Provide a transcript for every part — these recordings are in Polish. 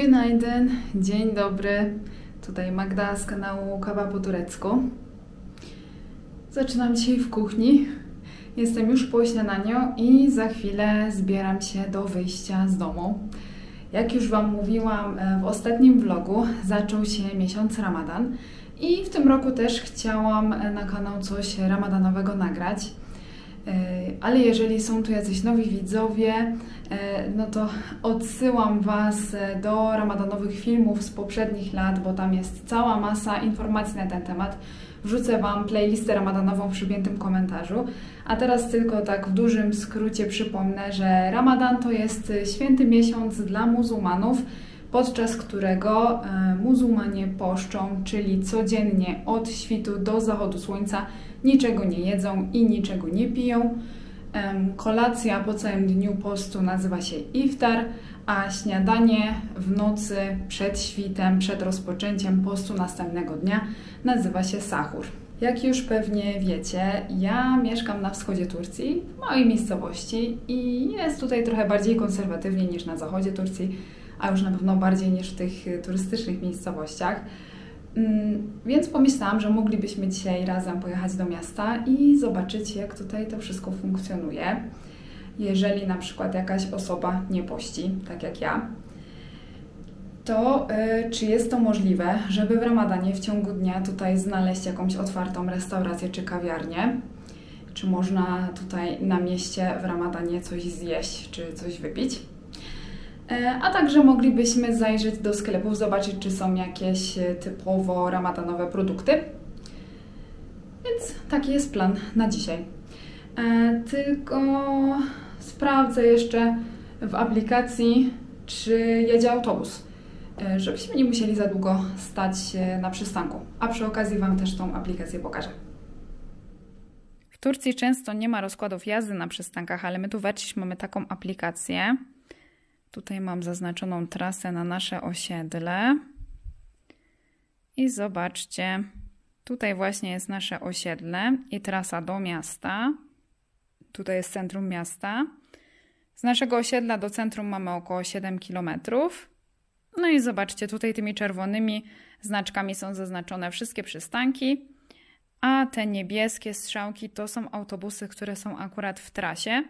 Günaydın, dzień dobry. Tutaj Magda z kanału Kawa po turecku. Zaczynam dzisiaj w kuchni. Jestem już po śniadaniu i za chwilę zbieram się do wyjścia z domu. Jak już Wam mówiłam w ostatnim vlogu, zaczął się miesiąc Ramadan i w tym roku też chciałam na kanał coś ramadanowego nagrać. Ale jeżeli są tu jacyś nowi widzowie, no to odsyłam Was do ramadanowych filmów z poprzednich lat, bo tam jest cała masa informacji na ten temat. Wrzucę Wam playlistę ramadanową w przypiętym komentarzu. A teraz tylko tak w dużym skrócie przypomnę, że Ramadan to jest święty miesiąc dla muzułmanów, podczas którego muzułmanie poszczą, czyli codziennie od świtu do zachodu słońca niczego nie jedzą i niczego nie piją. Kolacja po całym dniu postu nazywa się iftar, a śniadanie w nocy przed świtem, przed rozpoczęciem postu następnego dnia nazywa się sahur. Jak już pewnie wiecie, ja mieszkam na wschodzie Turcji, w małej miejscowości i jest tutaj trochę bardziej konserwatywnie niż na zachodzie Turcji, a już na pewno bardziej niż w tych turystycznych miejscowościach. Więc pomyślałam, że moglibyśmy dzisiaj razem pojechać do miasta i zobaczyć, jak tutaj to wszystko funkcjonuje. Jeżeli na przykład jakaś osoba nie pości, tak jak ja, to czy jest to możliwe, żeby w Ramadanie w ciągu dnia tutaj znaleźć jakąś otwartą restaurację czy kawiarnię? Czy można tutaj na mieście w Ramadanie coś zjeść czy coś wypić? A także moglibyśmy zajrzeć do sklepów, zobaczyć, czy są jakieś typowo ramadanowe produkty. Więc taki jest plan na dzisiaj. Tylko sprawdzę jeszcze w aplikacji, czy jedzie autobus, żebyśmy nie musieli za długo stać na przystanku. A przy okazji Wam też tą aplikację pokażę. W Turcji często nie ma rozkładów jazdy na przystankach, ale my tu w Erciś mamy taką aplikację. Tutaj mam zaznaczoną trasę na nasze osiedle. I zobaczcie, tutaj właśnie jest nasze osiedle i trasa do miasta. Tutaj jest centrum miasta. Z naszego osiedla do centrum mamy około 7 km. No i zobaczcie, tutaj tymi czerwonymi znaczkami są zaznaczone wszystkie przystanki, a te niebieskie strzałki to są autobusy, które są akurat w trasie.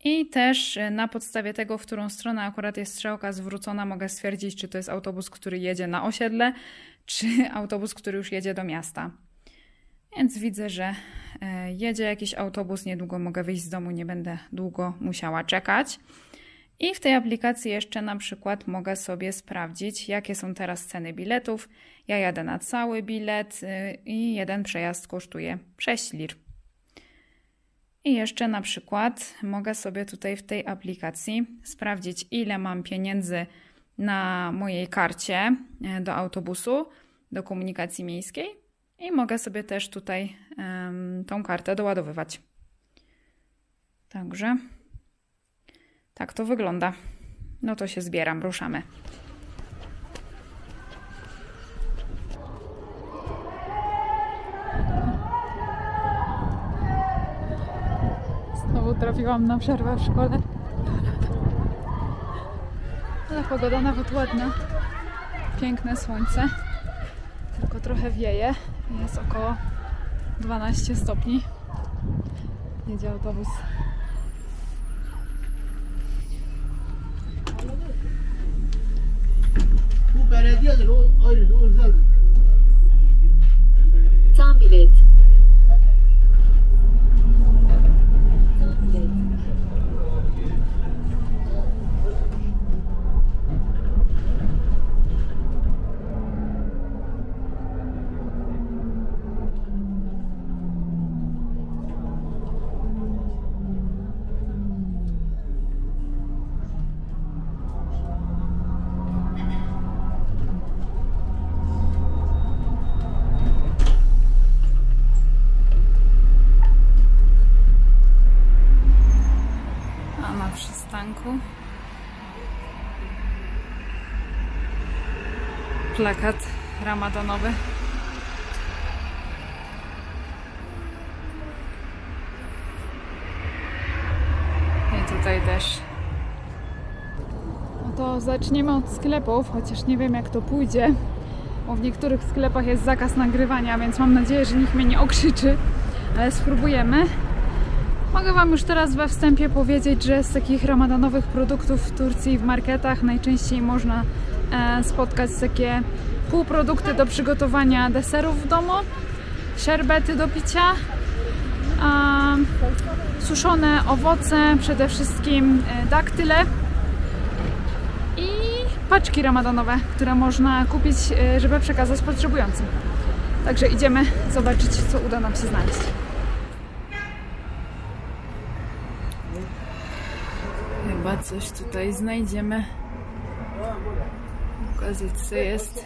I też na podstawie tego, w którą stronę akurat jest strzałka zwrócona, mogę stwierdzić, czy to jest autobus, który jedzie na osiedle, czy autobus, który już jedzie do miasta. Więc widzę, że jedzie jakiś autobus, niedługo mogę wyjść z domu, nie będę długo musiała czekać. I w tej aplikacji jeszcze na przykład mogę sobie sprawdzić, jakie są teraz ceny biletów. Ja jadę na cały bilet i jeden przejazd kosztuje 6 lir. I jeszcze na przykład mogę sobie tutaj w tej aplikacji sprawdzić, ile mam pieniędzy na mojej karcie do autobusu, do komunikacji miejskiej i mogę sobie też tutaj tą kartę doładowywać. Także tak to wygląda. No to się zbieram, ruszamy. Znowu trafiłam na przerwę w szkole. Ale pogoda nawet ładna. Piękne słońce. Tylko trochę wieje. Jest około 12 stopni. Jedzie autobus. Tam bilet. Plakat ramadanowy. I tutaj też to zaczniemy od sklepów, chociaż nie wiem jak to pójdzie, bo w niektórych sklepach jest zakaz nagrywania, więc mam nadzieję, że nikt mnie nie okrzyczy, ale spróbujemy. Mogę Wam już teraz we wstępie powiedzieć, że z takich ramadanowych produktów w Turcji w marketach najczęściej można spotkać takie półprodukty do przygotowania deserów w domu, szerbety do picia, suszone owoce, przede wszystkim daktyle i paczki ramadanowe, które można kupić, żeby przekazać potrzebującym. Także idziemy zobaczyć, co uda nam się znaleźć. Chyba coś tutaj znajdziemy. Pokazać, co jest.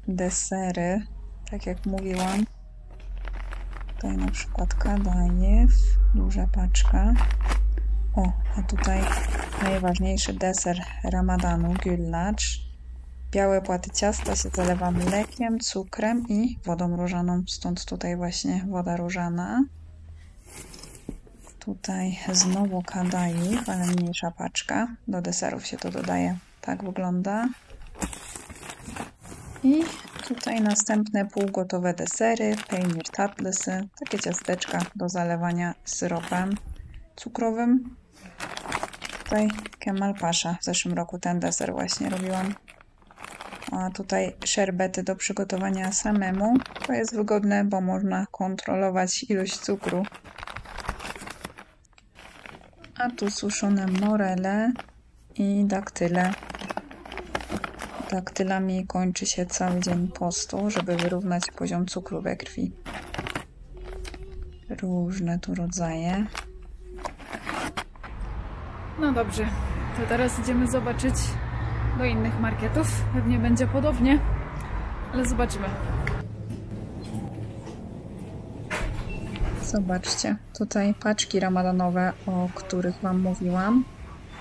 Desery, tak jak mówiłam. Tutaj na przykład kadajef, duża paczka. O, a tutaj najważniejszy deser ramadanu, güllaç. Białe płaty ciasta się zalewa mlekiem, cukrem i wodą różaną, stąd tutaj właśnie woda różana. Tutaj znowu kadajif, ale mniejsza paczka. Do deserów się to dodaje. Tak wygląda. I tutaj następne półgotowe desery, peynir tatlısy, takie ciasteczka do zalewania syropem cukrowym. Tutaj Kemal Pasza, w zeszłym roku ten deser właśnie robiłam. A tutaj szerbety do przygotowania samemu. To jest wygodne, bo można kontrolować ilość cukru. A tu suszone morele i daktyle. Daktylami kończy się cały dzień postu, żeby wyrównać poziom cukru we krwi. Różne tu rodzaje. No dobrze, to teraz idziemy zobaczyć do innych marketów. Pewnie będzie podobnie, ale zobaczymy. Zobaczcie, tutaj paczki ramadanowe, o których Wam mówiłam.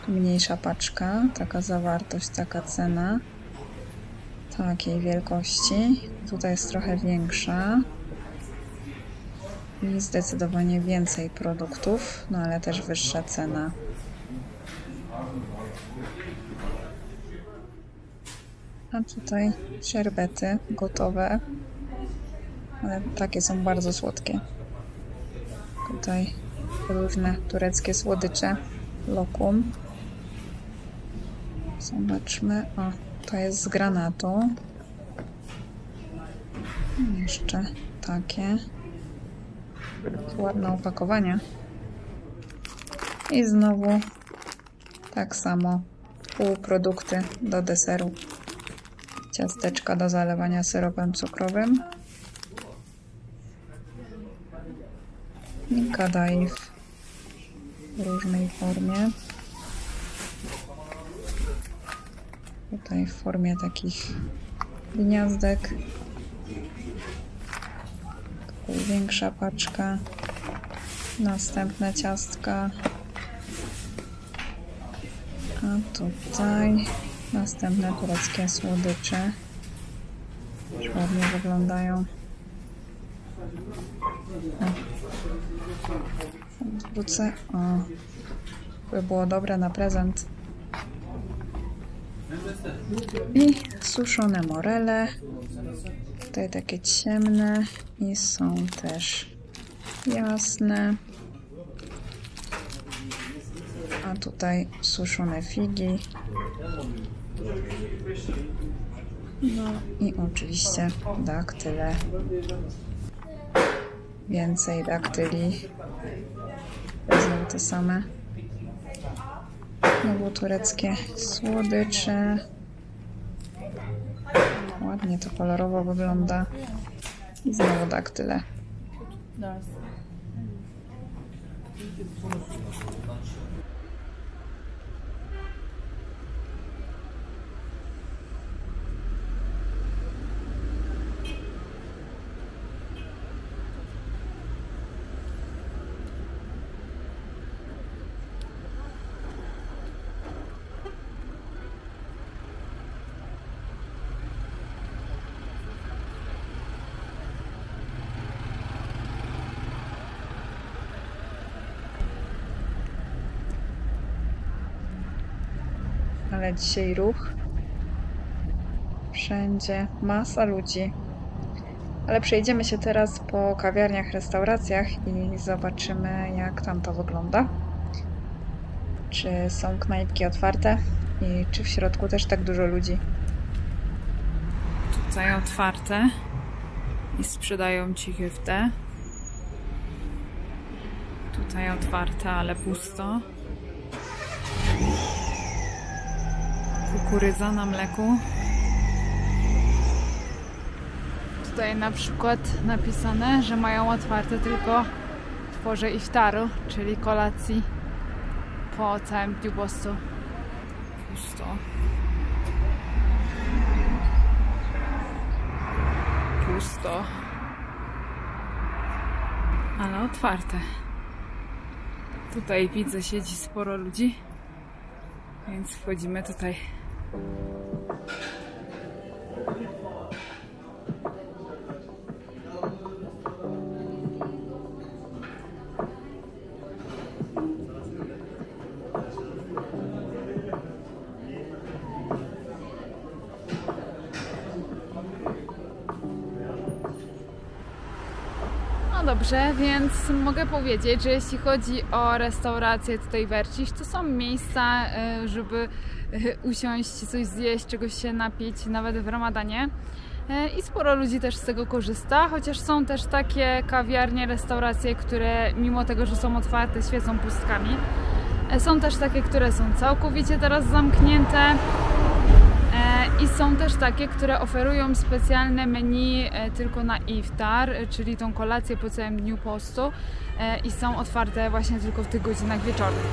Tu mniejsza paczka, taka zawartość, taka cena. Takiej wielkości. Tutaj jest trochę większa. I zdecydowanie więcej produktów, no ale też wyższa cena. A tutaj szerbety gotowe, ale takie są bardzo słodkie. Tutaj różne tureckie słodycze, lokum. Zobaczmy, o, to jest z granatu. Jeszcze takie. Ładne opakowanie. I znowu tak samo półprodukty do deseru. Ciasteczka do zalewania syropem cukrowym. I kadajf w różnej formie. Tutaj w formie takich gniazdek. Tu większa paczka. Następne ciastka. A tutaj następne tureckie słodycze. Już ładnie wyglądają. Wrócę. O, by było dobre na prezent. I suszone morele. Tutaj takie ciemne i są też jasne. A tutaj suszone figi. No i oczywiście daktyle. Więcej daktyli. Wezmę te same. Znowu tureckie słodycze. Ładnie to kolorowo wygląda. I znowu daktyle. ale dzisiaj ruch. Wszędzie masa ludzi. Ale przejdziemy się teraz po kawiarniach, restauracjach i zobaczymy, jak tam to wygląda. Czy są knajpki otwarte i czy w środku też tak dużo ludzi. Tutaj otwarte i sprzedają ci hyftę. Tutaj otwarte, ale pusto. Kukurydza na mleku. Tutaj na przykład napisane, że mają otwarte tylko w porze iftaru, czyli kolacji po całym dniu postu. Pusto. Pusto. Ale otwarte. Tutaj widzę, siedzi sporo ludzi, więc wchodzimy tutaj. No dobrze, więc mogę powiedzieć, że jeśli chodzi o restaurację tutaj w Erciś, to są miejsca, żeby usiąść, coś zjeść, czegoś się napić, nawet w Ramadanie. I sporo ludzi też z tego korzysta, chociaż są też takie kawiarnie, restauracje, które mimo tego, że są otwarte, świecą pustkami. Są też takie, które są całkowicie teraz zamknięte. I są też takie, które oferują specjalne menu tylko na iftar, czyli tą kolację po całym dniu postu i są otwarte właśnie tylko w tych godzinach wieczornych.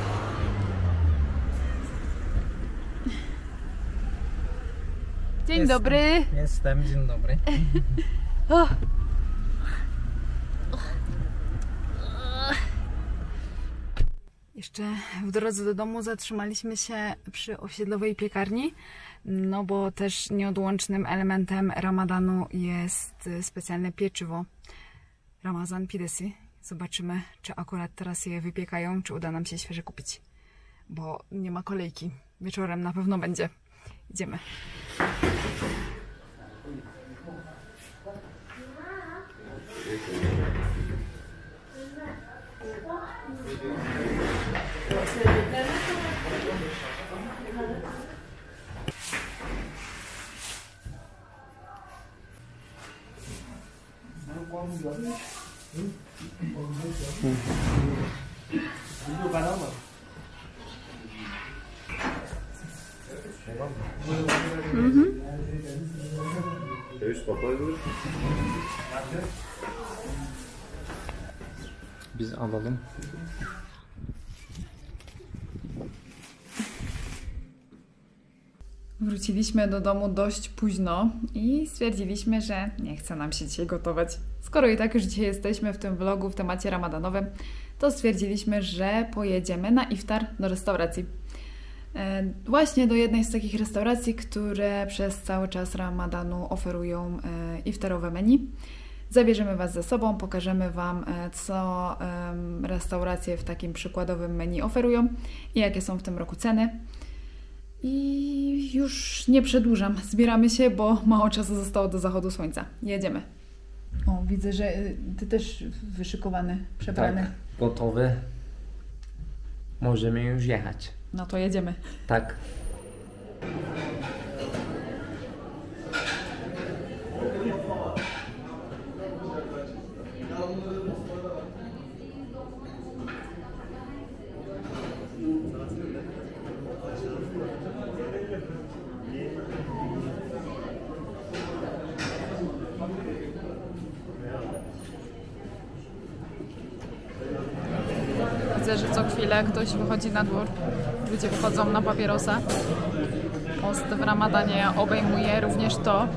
Dzień dobry. Jestem, dzień dobry. Jeszcze w drodze do domu zatrzymaliśmy się przy osiedlowej piekarni, no bo też nieodłącznym elementem Ramadanu jest specjalne pieczywo Ramazan Pidesi. Zobaczymy, czy akurat teraz je wypiekają, czy uda nam się świeże kupić, bo nie ma kolejki. Wieczorem na pewno będzie. Idziemy. Biz alalım. Wróciliśmy do domu dość późno i stwierdziliśmy, że nie chce nam się dzisiaj gotować. Skoro i tak już dzisiaj jesteśmy w tym vlogu w temacie ramadanowym, to stwierdziliśmy, że pojedziemy na iftar do restauracji. Właśnie do jednej z takich restauracji, które przez cały czas ramadanu oferują iftarowe menu. Zabierzemy Was ze sobą, pokażemy Wam, co restauracje w takim przykładowym menu oferują i jakie są w tym roku ceny. I już nie przedłużam, zbieramy się, bo mało czasu zostało do zachodu słońca. Jedziemy. O, widzę, że Ty też wyszykowany, przebrany. Tak, gotowy. Możemy już jechać. No to jedziemy. Tak. Widzę, że co chwilę ktoś wychodzi na dwór. Ludzie wychodzą na papierosa. Post w Ramadanie obejmuje również to,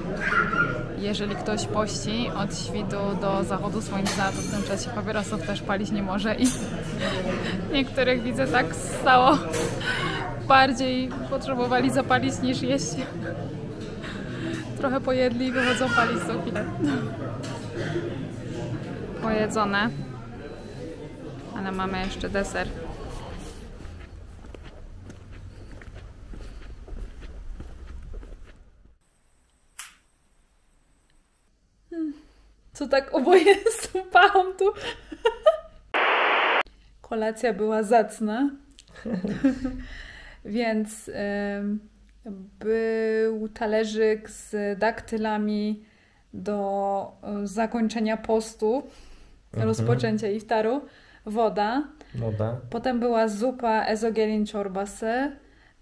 jeżeli ktoś pości od świtu do zachodu słońca, to w tym czasie papierosów też palić nie może i niektórych widzę tak stało. Bardziej potrzebowali zapalić niż jeść. Trochę pojedli i wychodzą palić co chwilę. Pojedzone. Ale mamy jeszcze deser. co tak oboje stąpałam tu. Kolacja była zacna. Więc był talerzyk z daktylami do zakończenia postu, rozpoczęcia iftaru, woda. Potem była zupa ezogelin çorbası.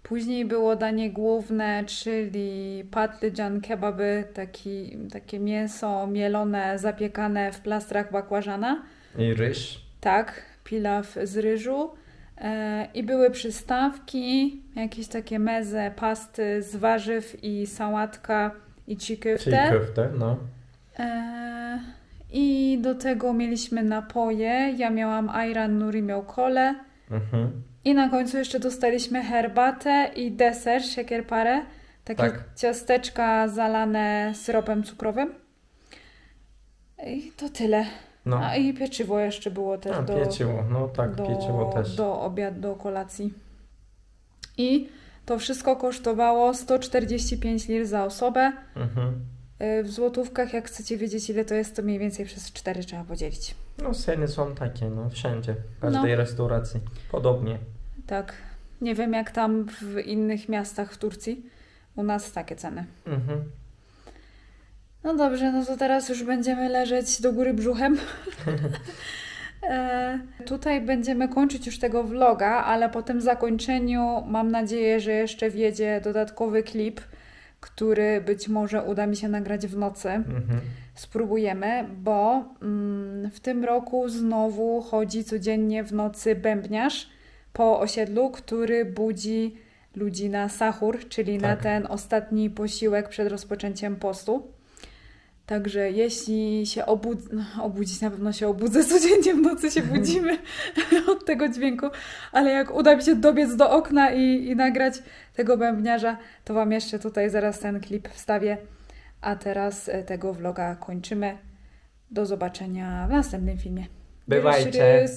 Później było danie główne, czyli patlıcan kebaby, takie mięso mielone, zapiekane w plastrach bakłażana. I ryż. Tak, pilaw z ryżu. I były przystawki, jakieś takie meze, pasty z warzyw i sałatka i çiğ köfte. No. I do tego mieliśmy napoje. Ja miałam ayran, Nuri miał kolę. I na końcu jeszcze dostaliśmy herbatę i deser, şekerpare. Takie ciasteczka zalane syropem cukrowym. I to tyle. No. A i pieczywo jeszcze było też pieczywo. No tak, pieczywo też. Do obiadu, do kolacji. I to wszystko kosztowało 145 lir za osobę. W złotówkach, jak chcecie wiedzieć ile to jest, to mniej więcej przez 4 trzeba podzielić. No ceny są takie, no wszędzie, w każdej restauracji. Podobnie. Tak. Nie wiem jak tam w innych miastach w Turcji. U nas takie ceny. No dobrze, no to teraz już będziemy leżeć do góry brzuchem. Tutaj będziemy kończyć już tego vloga, ale po tym zakończeniu mam nadzieję, że jeszcze wjedzie dodatkowy klip, który być może uda mi się nagrać w nocy. Spróbujemy, bo w tym roku znowu chodzi codziennie w nocy bębniarz po osiedlu, który budzi ludzi na sahur, czyli na ten ostatni posiłek przed rozpoczęciem postu. Także jeśli się obudzić, na pewno się obudzę, codziennie w nocy się budzimy od tego dźwięku, ale jak uda mi się dobiec do okna i nagrać tego bębniarza, to Wam jeszcze tutaj zaraz ten klip wstawię. A teraz tego vloga kończymy. Do zobaczenia w następnym filmie. Bywajcie!